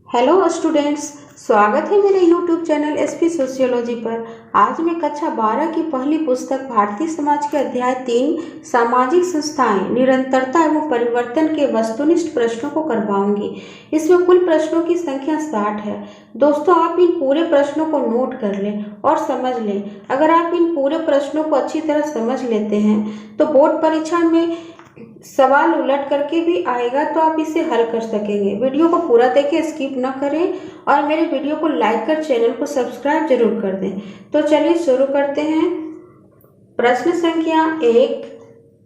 Hello students, स्वागत है मेरे यूट्यूब चैनल एसपी सोशियोलॉजी पर। आज मैं कक्षा 12 की पहली पुस्तक भारतीय समाज के अध्याय 3 सामाजिक संस्थाएं निरंतरता एवं परिवर्तन के वस्तुनिष्ठ प्रश्नों को करवाऊंगी। इसमें कुल प्रश्नों की संख्या 60 है। दोस्तों, आप इन पूरे प्रश्नों को नोट कर लें और समझ लें। अगर आप इन पूरे प्रश्नों को अच्छी तरह समझ लेते हैं तो बोर्ड परीक्षा में सवाल उलट करके भी आएगा तो आप इसे हल कर सकेंगे। वीडियो को पूरा देखें, स्किप न करें और मेरे वीडियो को लाइक कर चैनल को सब्सक्राइब जरूर कर दें। तो चलिए शुरू करते हैं। प्रश्न संख्या 1।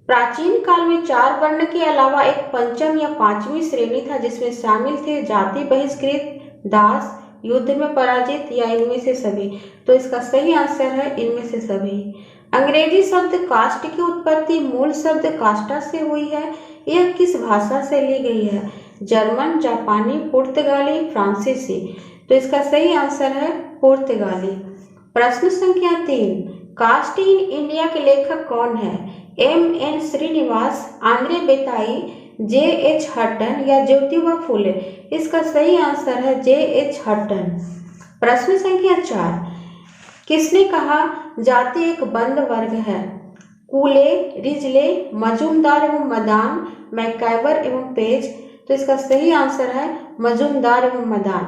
प्राचीन काल में 4 वर्ण के अलावा एक पंचम या 5वीं श्रेणी था जिसमें शामिल थे जाति बहिष्कृत, दास, युद्ध में पराजित या इनमें से सभी। तो इसका सही आंसर है इनमें से सभी। अंग्रेजी शब्द कास्ट की उत्पत्ति मूल शब्द कास्टा से हुई है। यह किस भाषा से ली गई है? जर्मन, जापानी, पुर्तगाली, फ्रांसीसी। तो इसका सही आंसर है पुर्तगाली। प्रश्न संख्या 3। कास्ट इन इंडिया के लेखक कौन है? M.N. Srinivas, Andre बेताई, J.H. हटन या ज्योतिबा फुले। इसका सही आंसर है J.H. हटन। प्रश्न संख्या 4। किसने कहा जाति एक बंद वर्ग है? कूले, रिजले, मजूमदार एवं मदान, मैकाइवर एवं पेज। तो इसका सही आंसर है मजूमदार एवं मदान।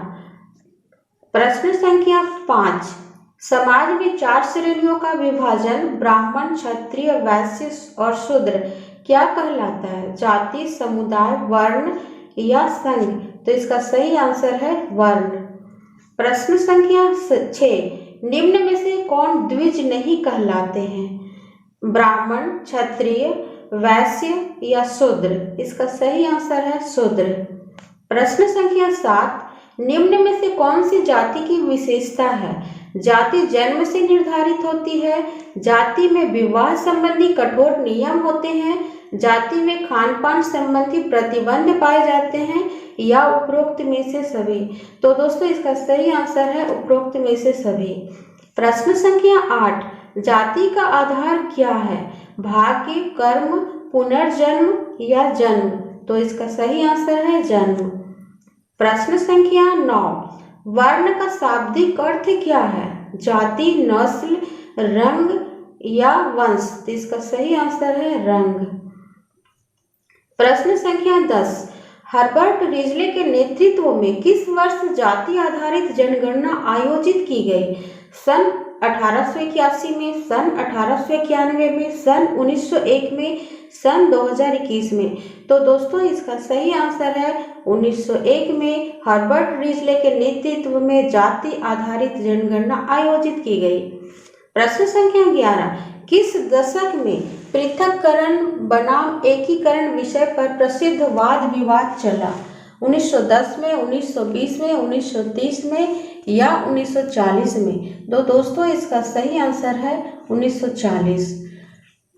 प्रश्न संख्या 5। समाज में 4 श्रेणियों का विभाजन ब्राह्मण, क्षत्रिय, वैश्य और शूद्र क्या कहलाता है? जाति, समुदाय, वर्ण या संघ। तो इसका सही आंसर है वर्ण। प्रश्न संख्या 6। निम्न में से कौन द्विज नहीं कहलाते हैं? ब्राह्मण, क्षत्रिय, वैश्य या शूद्र। इसका सही आंसर है शूद्र। प्रश्न संख्या 7। निम्न में से कौन सी जाति की विशेषता है? जाति जन्म से निर्धारित होती है, जाति में विवाह संबंधी कठोर नियम होते हैं, जाति में खान पान संबंधी प्रतिबंध पाए जाते हैं या उपरोक्त में से सभी। तो दोस्तों, इसका सही आंसर है उपरोक्त में से सभी। प्रश्न संख्या 8। जाति का आधार क्या है? भाग्य, कर्म, पुनर्जन्म या जन्म। तो इसका सही आंसर है जन्म। प्रश्न संख्या 9। वर्ण का शाब्दिक अर्थ क्या है? जाति, नस्ल, रंग या वंश। तो इसका सही आंसर है रंग। प्रश्न संख्या 10। हर्बर्ट रिजले के नेतृत्व में किस वर्ष जाति आधारित जनगणना आयोजित की गई? सन 1881 में, सन 1891 में, सन 1901 में, सन 2021 में। तो दोस्तों, इसका सही आंसर है 1901 में हर्बर्ट रिजले के नेतृत्व में जाति आधारित जनगणना आयोजित की गई। प्रश्न संख्या 11। किस दशक में पृथक्करण बनाम एकीकरण विषय पर प्रसिद्ध वाद विवाद चला? 1910 में, 1920 में, 1930 में या 1940 में। तो दोस्तों, इसका सही आंसर है 1940।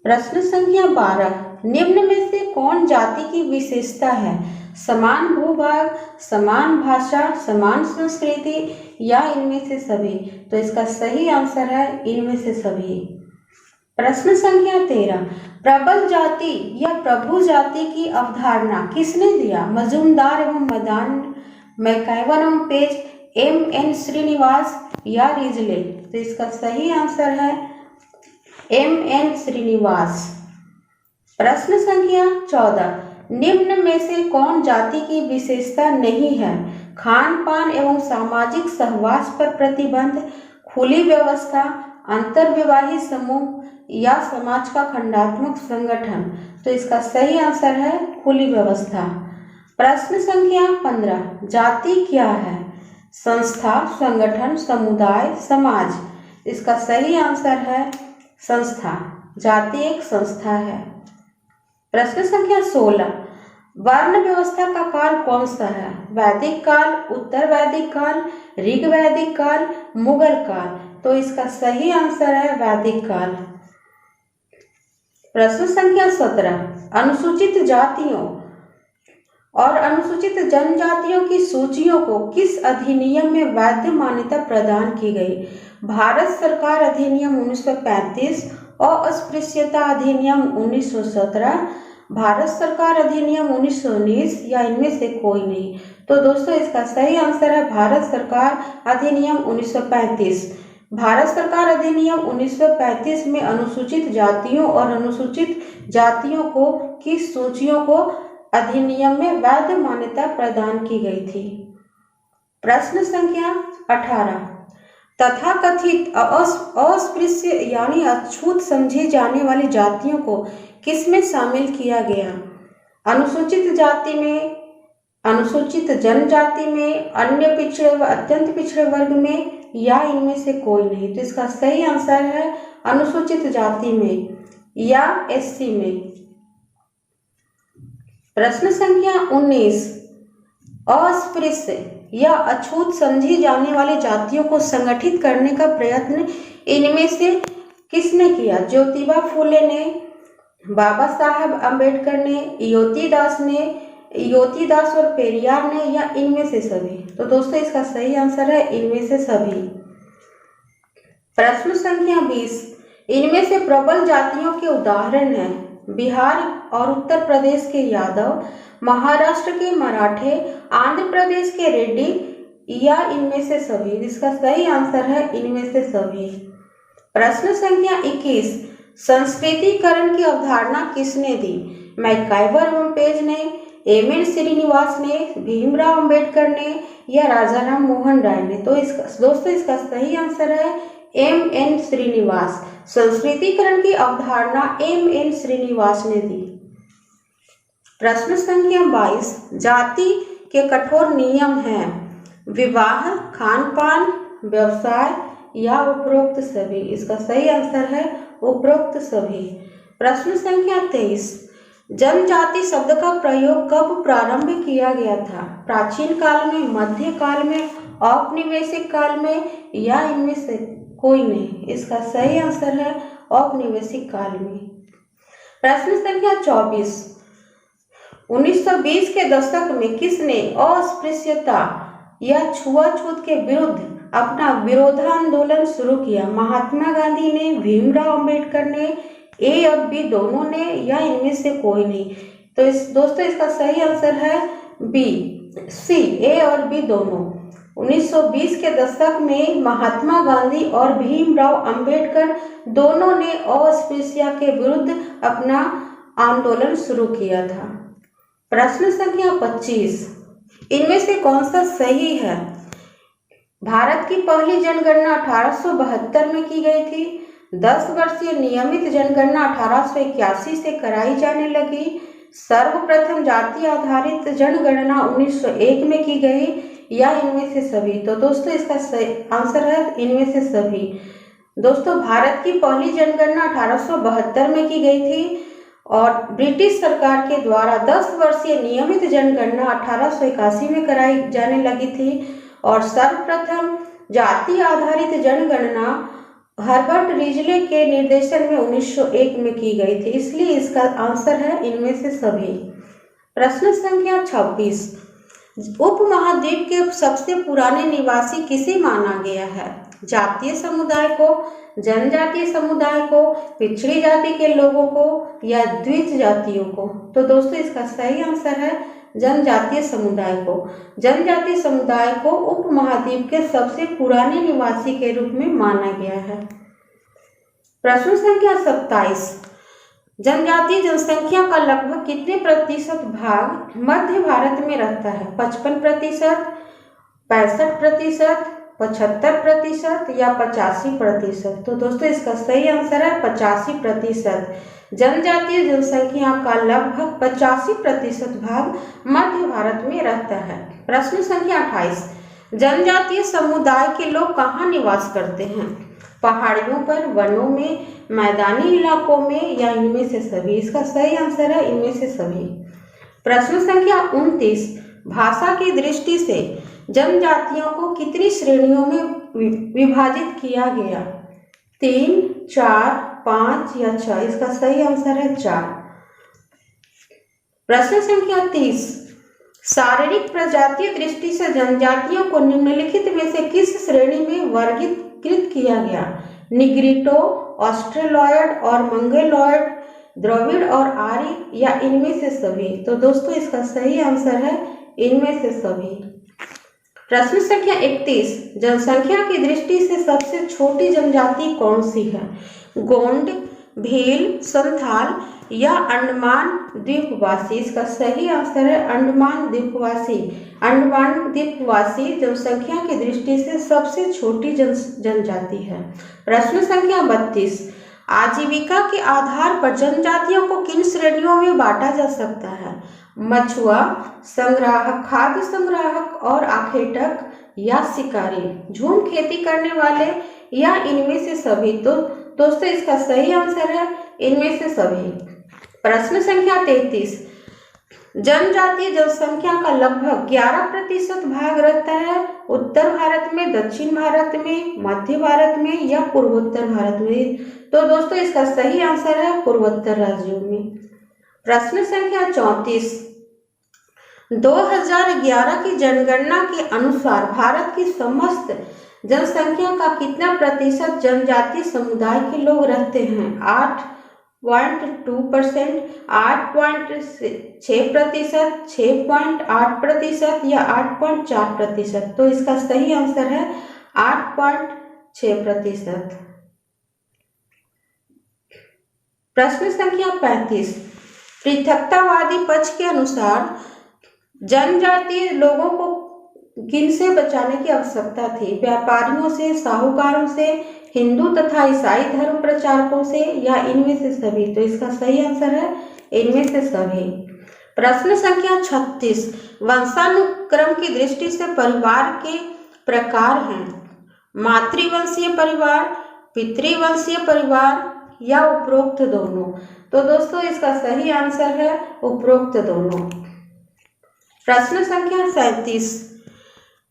प्रश्न संख्या 12। निम्न में से कौन जाति की विशेषता है? समान भूभाग, समान भाषा, समान संस्कृति या इनमें से सभी। तो इसका सही आंसर है इनमें से सभी। प्रश्न संख्या 13। प्रबल जाति या प्रभु जाति की अवधारणा किसने दिया? मजूमदार एवं मदान, मैकाइवर एवं पेज, M.N. श्रीनिवास या रिजले। तो इसका सही आंसर है M.N. श्रीनिवास। प्रश्न संख्या 14। निम्न में से कौन जाति की विशेषता नहीं है? खान पान एवं सामाजिक सहवास पर प्रतिबंध, खुली व्यवस्था, अंतर्विवाही समूह या समाज का खंडात्मक संगठन। तो इसका सही आंसर है खुली व्यवस्था। प्रश्न संख्या 15। जाति क्या है? संस्था, संगठन, समुदाय, समाज। इसका सही आंसर है संस्था। जाति एक संस्था है। प्रश्न संख्या 16। वर्ण व्यवस्था का काल कौन सा है? वैदिक काल, उत्तर वैदिक काल, ऋग वैदिक काल, मुगल काल। तो इसका सही आंसर है वैदिक काल। प्रश्न संख्या 17। अनुसूचित जातियों और अनुसूचित जनजातियों की सूचियों को किस अधिनियम में वैध मान्यता प्रदान की गई? भारत सरकार अधिनियम 1935, अस्पृश्यता अधिनियम 1917, भारत सरकार अधिनियम 1919 या इनमें से कोई नहीं। तो दोस्तों इसका सही आंसर है भारत सरकार अधिनियम 1935। भारत सरकार अधिनियम 1935 में अनुसूचित जातियों और अनुसूचित जातियों को की सूचियों को अधिनियम में वैध मान्यता प्रदान की गई थी। प्रश्न संख्या 18, तथाकथित अस्पृश्य यानी अछूत समझी जाने वाली जातियों को किसमें शामिल किया गया? अनुसूचित जाति में, अनुसूचित जनजाति में, अन्य पिछड़े व अत्यंत पिछड़े वर्ग में, या इनमें से कोई नहीं। तो इसका सही आंसर है अनुसूचित जाति में या एससी में। प्रश्न संख्या 19, अस्पृश्य या अछूत समझी जाने वाली जातियों को संगठित करने का प्रयत्न इनमें से किसने किया? ज्योतिबा फूले ने, बाबा साहब अम्बेडकर ने, योती दास और पेरियार ने, या इनमें से सभी? तो दोस्तों इसका सही आंसर है इनमें से सभी। प्रश्न संख्या 20, इनमें से प्रबल जातियों के उदाहरण हैं बिहार और उत्तर प्रदेश के यादव, महाराष्ट्र के मराठे, आंध्र प्रदेश के रेड्डी, या इनमें से सभी? इसका सही आंसर है इनमें से सभी। प्रश्न संख्या 21, संस्कृतिकरण की अवधारणा किसने दी? मैकाइवर एवं पेज ने, एम.एन. श्रीनिवास ने, भीमराव अंबेडकर ने, या राजाराम मोहन राय ने? तो दोस्तों इसका सही आंसर है एम.एन. श्रीनिवास। संस्कृतिकरण की अवधारणा एम.एन. श्रीनिवास ने दी। प्रश्न संख्या 22, जाति के कठोर नियम हैं विवाह, खान पान, व्यवसाय, या उपरोक्त सभी? इसका सही आंसर है उपरोक्त सभी। प्रश्न संख्या 23, जनजाति शब्द का प्रयोग कब प्रारंभ किया गया था? प्राचीन काल में, मध्य काल में, औपनिवेशिक काल में, या इनमें से कोई नहीं? इसका सही आंसर है औपनिवेशिक काल में। प्रश्न संख्या 24, 1920 के दशक में किसने अस्पृश्यता या छुआछूत के विरुद्ध अपना विरोधांदोलन शुरू किया? महात्मा गांधी ने, भीमराव अंबेडकर ने, ए और बी दोनों ने, या इनमें से कोई नहीं? तो दोस्तों इसका सही आंसर है बी, सी, ए और बी दोनों। 1920 के दशक में महात्मा गांधी और भीमराव अंबेडकर दोनों ने अस्पृश्यता के विरुद्ध अपना आंदोलन शुरू किया था। प्रश्न संख्या 25, इनमें से कौन सा सही है? भारत की पहली जनगणना 1872 में की गई थी। 10 वर्षीय नियमित जनगणना 1881 से कराई जाने लगी। सर्वप्रथम जाति आधारित जनगणना 1901 में की गई, या इनमें से सभी? तो दोस्तों इसका आंसर है इनमें से सभी। दोस्तों भारत की पहली जनगणना 1872 में की गई थी और ब्रिटिश सरकार के द्वारा 10 वर्षीय नियमित जनगणना 1881 में कराई जाने लगी थी, और सर्वप्रथम जाति आधारित जनगणना हर्बर्ट रिजले के निर्देशन में 1901 में की गई थी। इसलिए इसका आंसर है इनमें से सभी। प्रश्न संख्या 26, उपमहाद्वीप के सबसे पुराने निवासी किसे माना गया है? जातीय समुदाय को, जनजातीय समुदाय को, पिछड़ी जाति के लोगों को, या द्विज जातियों को? तो दोस्तों इसका सही आंसर है जनजातीय समुदाय को। जनजातीय समुदाय को उपमहाद्वीप के सबसे पुराने निवासी के रूप में माना गया है। प्रश्न संख्या 27, जनजातीय जनसंख्या का लगभग कितने प्रतिशत भाग मध्य भारत में रहता है? 55%, 65%, 75% या 85%? तो दोस्तों इसका सही आंसर है 85%। जनजातीय जनसंख्या का लगभग 85% भाग मध्य भारत में रहता है। प्रश्न संख्या 28, जनजातीय समुदाय के लोग कहाँ निवास करते हैं? पहाड़ियों पर, वनों में, मैदानी इलाकों में, या इनमें से सभी? इसका सही आंसर है इनमें से सभी। प्रश्न संख्या 29, भाषा की दृष्टि से जनजातियों को कितनी श्रेणियों में विभाजित किया गया? 3, 4, 5 या 6? इसका सही आंसर है 4। प्रश्न संख्या 30, शारीरिक प्रजातीय दृष्टि से जनजातियों को निम्नलिखित में से किस श्रेणी में वर्गीकृत किया गया? निग्रिटो, ऑस्ट्रेलॉयड और मंगोलॉयड, द्रविड़ और आर्य या इनमें से सभी? तो दोस्तों इसका सही आंसर है इनमें से सभी। प्रश्न संख्या 31, जनसंख्या की दृष्टि से सबसे छोटी जनजाति कौन सी है? गोंड, भील, संथाल या अंडमान द्वीपवासी? इसका सही आंसर है अंडमान द्वीपवासी। अंडमान द्वीपवासी जनसंख्या की दृष्टि से सबसे छोटी जनजाति है। प्रश्न संख्या 32, आजीविका के आधार पर जनजातियों को किन श्रेणियों में बांटा जा सकता है? मछुआ, संग्राहक, खाद्य संग्राहक और आखेटक या शिकारी? झूम खेती करने वाले या इनमें से सभी? तो दोस्तों इसका सही आंसर है इनमें से सभी। प्रश्न संख्या 33, जनजातीय जनसंख्या का लगभग 11% भाग रहता है उत्तर भारत में, दक्षिण भारत में, मध्य भारत में या पूर्वोत्तर भारत में? तो दोस्तों इसका सही आंसर है पूर्वोत्तर राज्यों में। प्रश्न संख्या 34, 2011 की जनगणना के अनुसार भारत की समस्त जनसंख्या का कितना प्रतिशत जनजातीय समुदाय के लोग रहते हैं? 8.2%, 8.6%, 6.8% या 8.4%? तो इसका सही आंसर है 8.6%। प्रश्न संख्या 35, पृथकतावादी पक्ष के अनुसार जनजातीय लोगों को किनसे बचाने की आवश्यकता थी? व्यापारियों से, साहूकारों से, हिंदू तथा ईसाई धर्म प्रचारकों से या इनमें से सभी? तो इसका सही आंसर है इनमें से सभी। प्रश्न संख्या 36, वंशानुक्रम की दृष्टि से परिवार के प्रकार हैं? मातृवंशीय परिवार, पितृवंशीय परिवार या उपरोक्त दोनों? तो दोस्तों इसका सही आंसर है उपरोक्त दोनों। प्रश्न संख्या 37,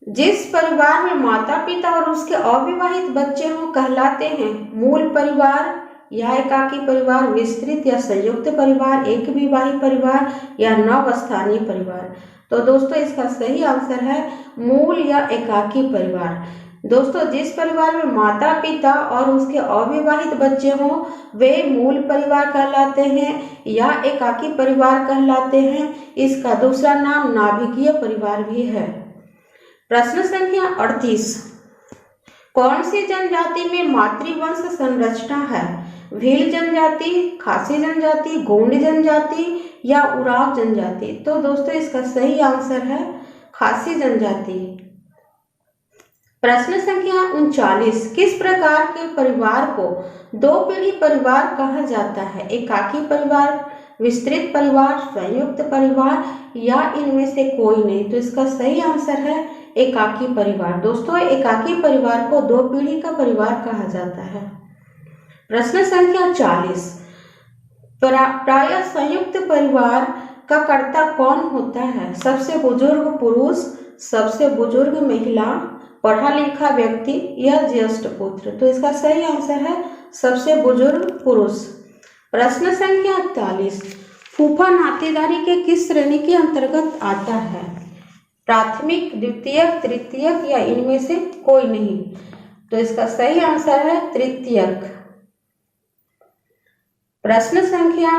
जिस परिवार में माता पिता और उसके अविवाहित बच्चे हों कहलाते हैं? मूल परिवार या एकाकी परिवार, विस्तृत या संयुक्त परिवार, एक विवाही परिवार या नवस्थानीय परिवार? तो दोस्तों इसका सही आंसर है मूल या एकाकी परिवार। दोस्तों जिस परिवार में माता पिता और उसके अविवाहित बच्चे हों वे मूल परिवार कहलाते हैं या एकाकी परिवार कहलाते हैं। इसका दूसरा नाम नाभिकीय परिवार भी है। प्रश्न संख्या 38, कौन सी जनजाति में मातृवंश संरचना है? भील जनजाति, खासी जनजाति, गोंड जनजाति या उराव जनजाति? तो दोस्तों इसका सही आंसर है खासी जनजाति। प्रश्न संख्या 39, किस प्रकार के परिवार को दो पीढ़ी परिवार कहा जाता है? एकाकी परिवार, विस्तृत परिवार, संयुक्त परिवार या इनमें से कोई नहीं? तो इसका सही आंसर है एकाकी परिवार। दोस्तों एकाकी परिवार को दो पीढ़ी का परिवार कहा जाता है। प्रश्न संख्या 40, प्रायः संयुक्त परिवार का कर्ता कौन होता है? सबसे बुजुर्ग पुरुष, सबसे बुजुर्ग महिला, पढ़ा लिखा व्यक्ति या ज्येष्ठ पुत्र? तो इसका सही आंसर है सबसे बुजुर्ग पुरुष। प्रश्न संख्या 41, फूफा नातेदारी के किस श्रेणी के अंतर्गत आता है? प्राथमिक, द्वितीयक, तृतीयक या इनमें से कोई नहीं? तो इसका सही आंसर है तृतीयक। प्रश्न संख्या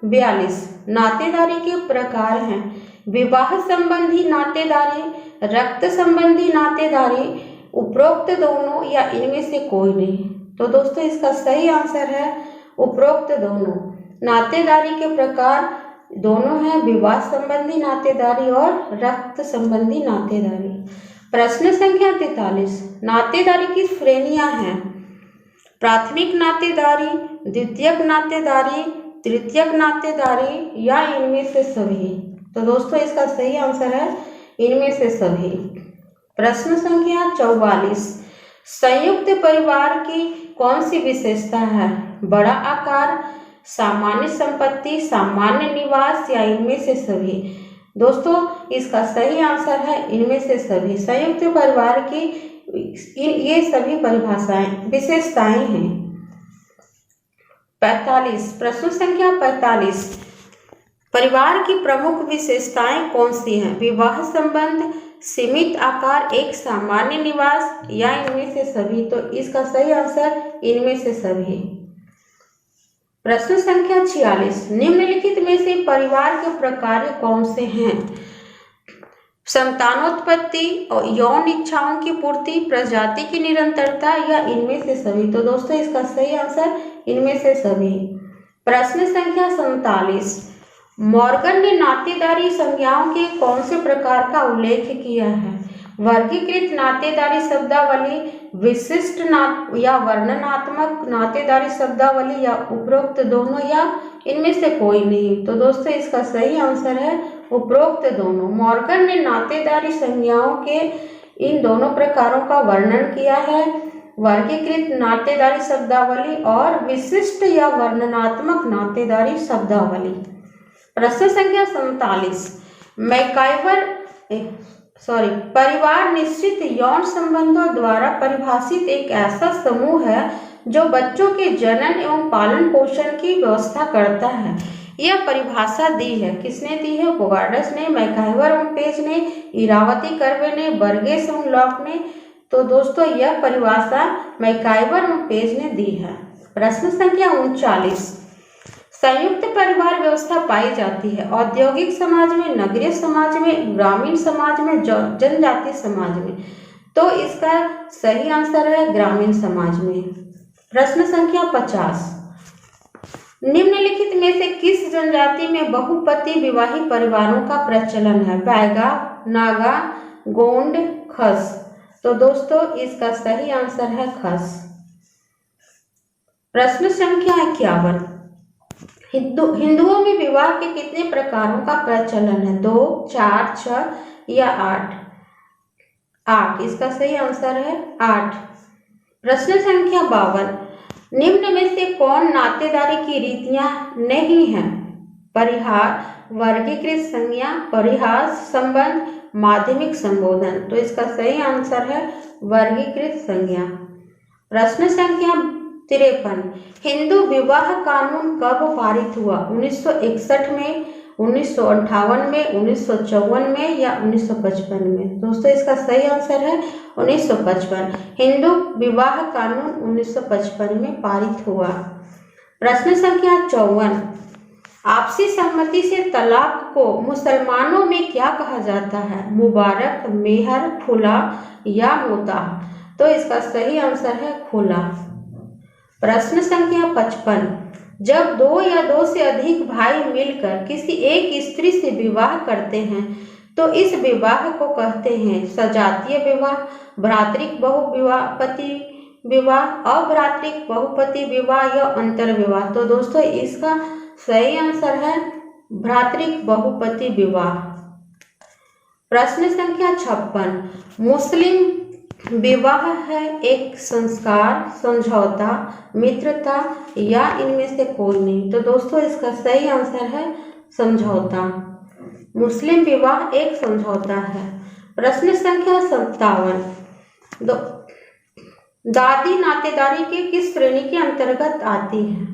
42, नातेदारी के प्रकार हैं? विवाह संबंधी नातेदारी, रक्त संबंधी नातेदारी, उपरोक्त दोनों या इनमें से कोई नहीं? तो दोस्तों इसका सही आंसर है उपरोक्त दोनों। नातेदारी के प्रकार दोनों हैं, विवाह संबंधी नातेदारी और रक्त संबंधी नातेदारी। प्रश्न संख्या 43, नातेदारी की श्रेणियां हैं? प्राथमिक नातेदारी, द्वितीयक नातेदारी, तृतीयक नातेदारी या इनमें से सभी? तो दोस्तों इसका सही आंसर है इनमें से सभी। प्रश्न संख्या 44, संयुक्त परिवार की कौन सी विशेषता है? बड़ा आकार, सामान्य संपत्ति, सामान्य निवास या इनमें से सभी? दोस्तों इसका सही आंसर है इनमें से सभी। संयुक्त परिवार की ये सभी परिभाषाएं विशेषताएं हैं। 45, प्रश्न संख्या 45, परिवार की प्रमुख विशेषताएं कौन सी हैं? विवाह संबंध, सीमित आकार, एक सामान्य निवास या इनमें से सभी? तो इसका सही आंसर इनमें से सभी। प्रश्न संख्या 46, निम्नलिखित में से परिवार के प्रकार कौन से हैं? संतानोत्पत्ति और यौन इच्छाओं की पूर्ति, प्रजाति की निरंतरता या इनमें से सभी। तो दोस्तों इसका सही आंसर इनमें से सभी। प्रश्न संख्या 47, मॉर्गन ने नातेदारी संज्ञाओं के कौन से प्रकार का उल्लेख किया है? वर्गीकृत नातेदारी शब्दावली, विशिष्ट या वर्णनात्मक नातेदारी शब्दावली या उपरोक्त दोनों या इनमें से कोई नहीं। तो दोस्तों इसका सही आंसर है उपरोक्त दोनों। मॉर्गन ने नातेदारी संज्ञाओं के इन दोनों प्रकारों का वर्णन किया है, वर्गीकृत नातेदारी शब्दावली और विशिष्ट या वर्णनात्मक नातेदारी शब्दावली। प्रश्न संख्या 47, परिवार निश्चित यौन संबंधों द्वारा परिभाषित एक ऐसा समूह है जो बच्चों के जनन एवं पालन पोषण की व्यवस्था करता है। यह परिभाषा दी है, किसने दी है? बोगार्डस ने, मैकाइवर एवं पेज ने, इरावती कर्वे ने, बर्गेस एवं लॉक ने। तो दोस्तों यह परिभाषा मैकाइवर एवं पेज ने दी है। प्रश्न संख्या 39, संयुक्त परिवार व्यवस्था पाई जाती है औद्योगिक समाज में, नगरीय समाज में, ग्रामीण समाज में, जनजातीय समाज में। तो इसका सही आंसर है ग्रामीण समाज में। प्रश्न संख्या 50, निम्नलिखित में से किस जनजाति में बहुपति विवाही परिवारों का प्रचलन है? बैगा, नागा, गोंड, खस। तो दोस्तों इसका सही आंसर है खस। प्रश्न संख्या 51, हिंदुओं में विवाह के कितने प्रकारों का प्रचलन है? 2, 4, 6 या 8? 8 इसका सही आंसर है 8। प्रश्न संख्या 52, निम्न में से कौन नातेदारी की रीतियां नहीं है? परिहार, वर्गीकृत संज्ञा, परिहास संबंध, माध्यमिक संबोधन। तो इसका सही आंसर है वर्गीकृत संज्ञा। प्रश्न संख्या 53, हिंदू विवाह कानून कब पारित हुआ? 1961 में, 1958 में, 1954 में या 1955 में? दोस्तों इसका सही आंसर है 1955। हिंदू विवाह कानून 1955 में पारित हुआ। प्रश्न संख्या 54, आपसी सहमति से तलाक को मुसलमानों में क्या कहा जाता है? मुबारक, मेहर, खुला या मुताह? तो इसका सही आंसर है खुला। प्रश्न संख्या 55, जब 2 या 2 से अधिक भाई मिलकर किसी एक स्त्री से विवाह करते हैं तो इस विवाह को कहते हैं सजातीय विवाह, भ्रातृक बहुपति विवाह, अभ्रातृक बहुपति विवाह या अंतर विवाह। तो दोस्तों इसका सही आंसर है भ्रातृक बहुपति विवाह। प्रश्न संख्या 56, मुस्लिम विवाह है एक संस्कार, समझौता, मित्रता या इनमें से कोई नहीं? तो दोस्तों इसका सही आंसर है समझौता। मुस्लिम विवाह एक समझौता है। प्रश्न संख्या 57, दादी नातेदारी के किस श्रेणी के अंतर्गत आती है?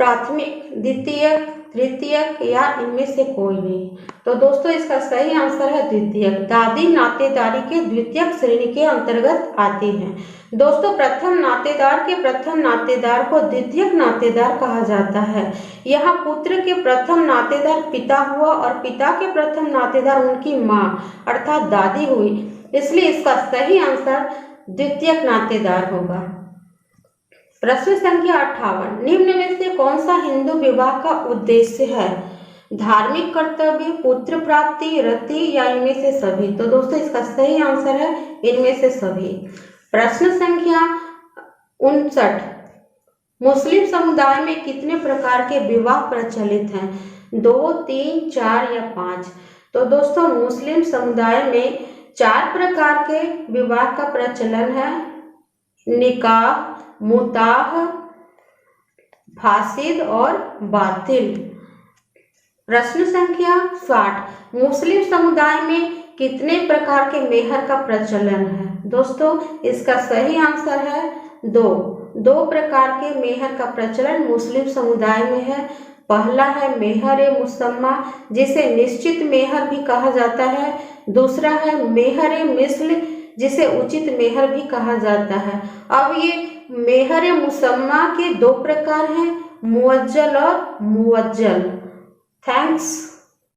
प्राथमिक, द्वितीयक, तृतीयक या इनमें से कोई नहीं? तो दोस्तों इसका सही आंसर है द्वितीयक। दादी नातेदारी के द्वितीयक श्रेणी के अंतर्गत आती हैं। दोस्तों प्रथम नातेदार के प्रथम नातेदार को द्वितीयक नातेदार कहा जाता है। यहाँ पुत्र के प्रथम नातेदार पिता हुआ और पिता के प्रथम नातेदार उनकी माँ अर्थात दादी हुई, इसलिए इसका सही आंसर द्वितीयक नातेदार होगा। प्रश्न संख्या 58, निम्न में से कौन सा हिंदू विवाह का उद्देश्य है? धार्मिक कर्तव्य, पुत्र प्राप्ति, रति या इनमें से सभी? तो दोस्तों इसका सही आंसर है इनमें से सभी। प्रश्न संख्या 59, मुस्लिम समुदाय में कितने प्रकार के विवाह प्रचलित हैं? 2, 3, 4 या 5? तो दोस्तों मुस्लिम समुदाय में 4 प्रकार के विवाह का प्रचलन है, निकाह, मुताह, फासिद और बातिल। प्रश्न संख्या 60, मुस्लिम समुदाय में कितने प्रकार के मेहर का प्रचलन है? दोस्तों इसका सही आंसर है 2 प्रकार के मेहर का प्रचलन मुस्लिम समुदाय में है। पहला है मेहर मुसम्मा, जिसे निश्चित मेहर भी कहा जाता है। दूसरा है मेहर मिस्ल, जिसे उचित मेहर भी कहा जाता है। अब ये मेहर मुसम्मा के 2 प्रकार हैं, मुअज्जल और मुवज्जल। थैंक्स।